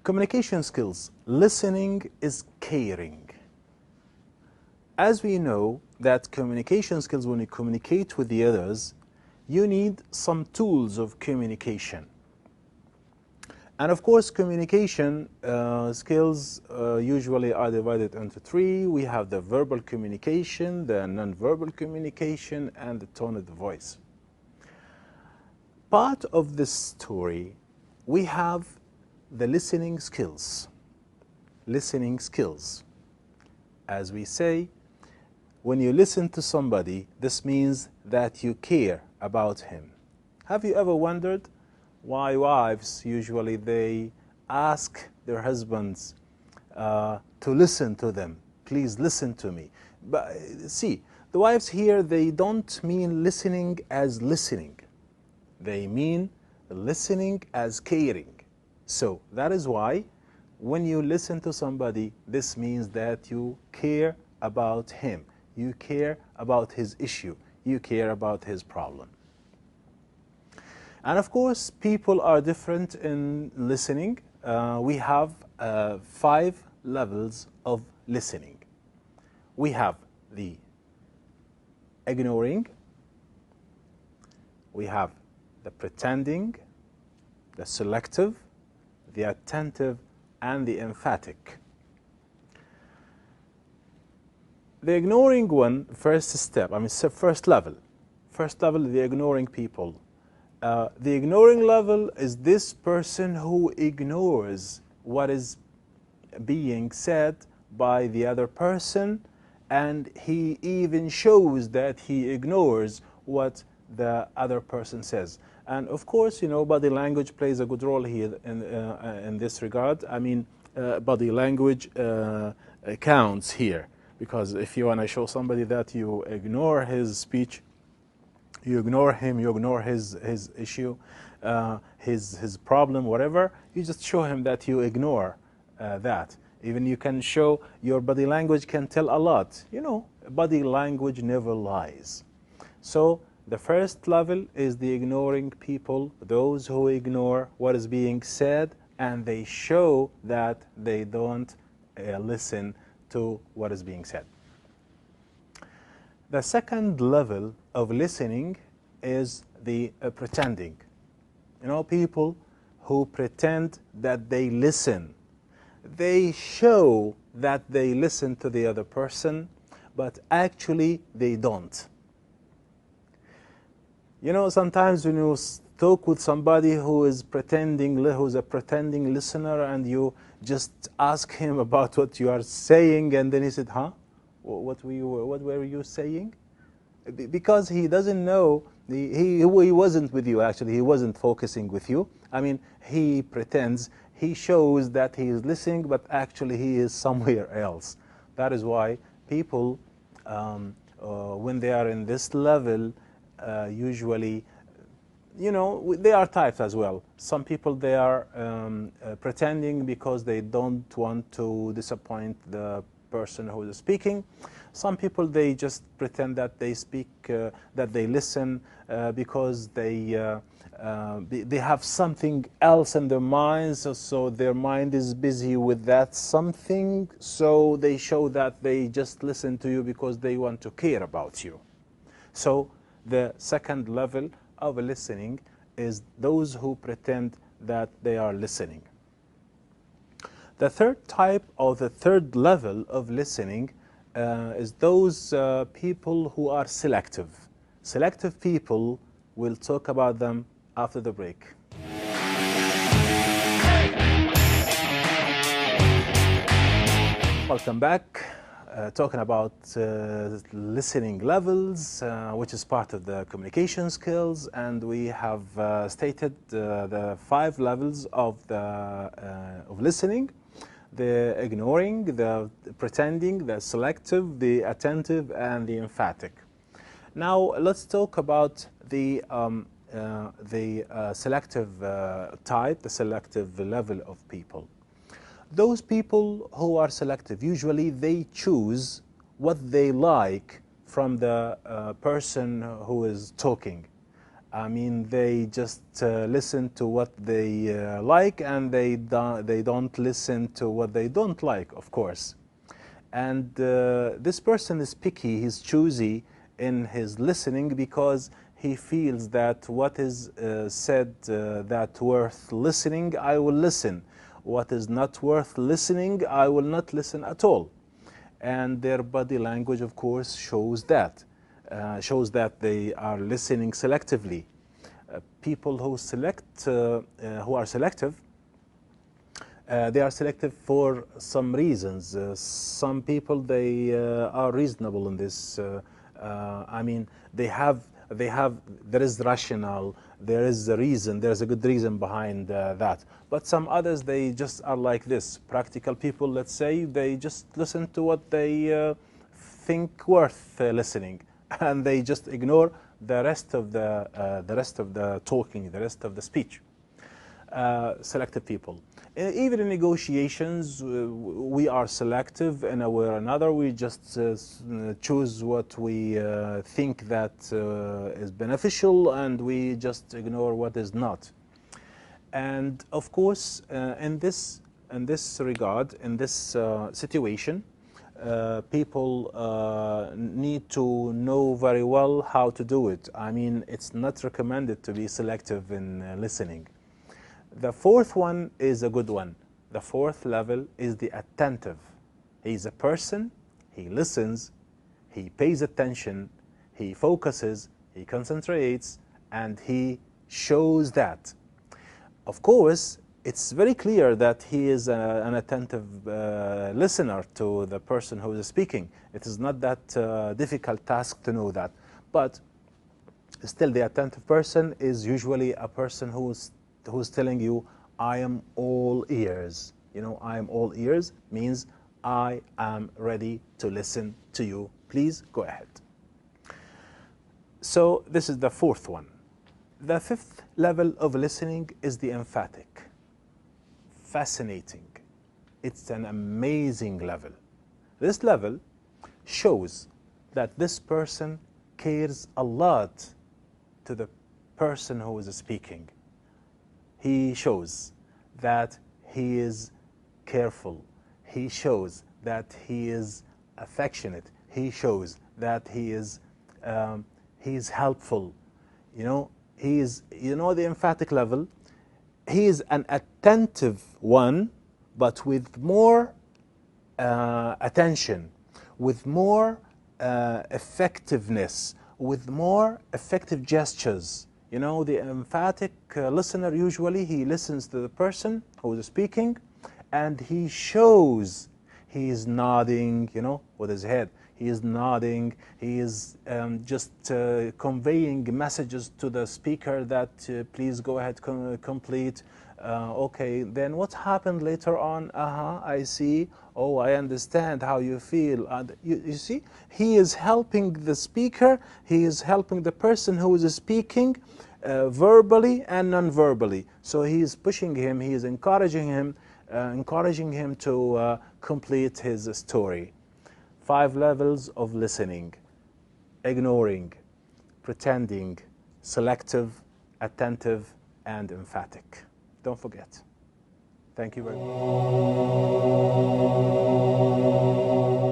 Communication skills. Listening is caring. As we know that communication skills, when you communicate with the others, you need some tools of communication. And of course, communication skills usually are divided into three. We have the verbal communication, the non-verbal communication, and the tone of the voice. Part of this story, we have the listening skills. Listening skills. As we say, when you listen to somebody, this means that you care about him. Have you ever wondered why wives usually they ask their husbands to listen to them? Please listen to me. But see, the wives here, they don't mean listening as listening. They mean listening as caring. So that is why when you listen to somebody, this means that you care about him. You care about his issue. You care about his problem. And of course, people are different in listening. We have 5 levels of listening. We have the ignoring, we have the pretending, the selective, the attentive, and the emphatic. The ignoring one, first step, first level, the ignoring people. The ignoring level is this person who ignores what is being said by the other person, and he even shows that he ignores what the other person says. And of course, you know, body language plays a good role here in this regard. Body language counts here, because if you want to show somebody that you ignore his speech, you ignore him, you ignore his issue, his problem, whatever, you just show him that you ignore that. Even you can show your body language can tell a lot. You know, body language never lies. So the first level is the ignoring people, those who ignore what is being said, and they show that they don't listen to what is being said. The second level of listening is the pretending. You know, people who pretend that they listen. They show that they listen to the other person, but actually they don't. You know, sometimes when you talk with somebody who's a pretending listener, and you just ask him about what you are saying, and then he said, huh? What were you saying? Because he doesn't know, he wasn't with you actually, he wasn't focusing with you. I mean, he pretends, he shows that he is listening, but actually he is somewhere else. That is why people, when they are in this level, usually, you know, they are types as well. Some people, they are pretending because they don't want to disappoint the person who is speaking. Some people, they just pretend that they speak, that they listen because they have something else in their minds, so their mind is busy with that something, so they show that they just listen to you because they want to care about you. So the second level of listening is those who pretend that they are listening. The third type, or the third level of listening, is those people who are selective. Selective people, we'll talk about them after the break. Welcome back. Talking about listening levels, which is part of the communication skills, and we have stated the 5 levels of listening: the ignoring, the pretending, the selective, the attentive, and the emphatic. Now let's talk about the selective type, the selective level of people. Those people who are selective, usually they choose what they like from the person who is talking. I mean, they just listen to what they like, and they don't listen to what they don't like, of course. And this person is picky, he's choosy in his listening because he feels that what is said that worth listening, I will listen. What is not worth listening, I will not listen at all. And their body language, of course, shows that they are listening selectively. People who who are selective, they are selective for some reasons. Some people, they are reasonable in this. I mean, there is rational, there is a reason, there is a good reason behind that. But some others, they just are like this. Practical people, let's say, they just listen to what they think worth listening, and they just ignore the rest of the talking, the rest of the speech. Selective people. Even in negotiations, we are selective in a way or another. We just choose what we think that is beneficial, and we just ignore what is not. And of course, in this regard, in this situation, people need to know very well how to do it. I mean, it's not recommended to be selective in listening. The fourth one is a good one. The fourth level is the attentive. He's a person, he listens, he pays attention, he focuses, he concentrates, and he shows that. Of course, it's very clear that he is an attentive listener to the person who is speaking. It is not that difficult task to know that. But still, the attentive person is usually a person who's telling you, I am all ears. You know, I am all ears means I am ready to listen to you. Please go ahead. So this is the fourth one. The fifth level of listening is the emphatic. Fascinating. It's an amazing level. This level shows that this person cares a lot to the person who is speaking. He shows that he is careful. He shows that he is affectionate. He shows that he is helpful. You know, the emphatic level. He is an attentive one, but with more attention, with more effectiveness, with more effective gestures. You know, the emphatic listener, usually he listens to the person who is speaking, and he shows, he is nodding, you know, with his head. He is nodding, he is just conveying messages to the speaker that please go ahead, complete. Okay, then what happened later on? I see. Oh, I understand how you feel. And you see, he is helping the speaker, he is helping the person who is speaking verbally and non-verbally. So he is pushing him, he is encouraging him to complete his story. 5 levels of listening: ignoring, pretending, selective, attentive, and emphatic. Don't forget. Thank you very much.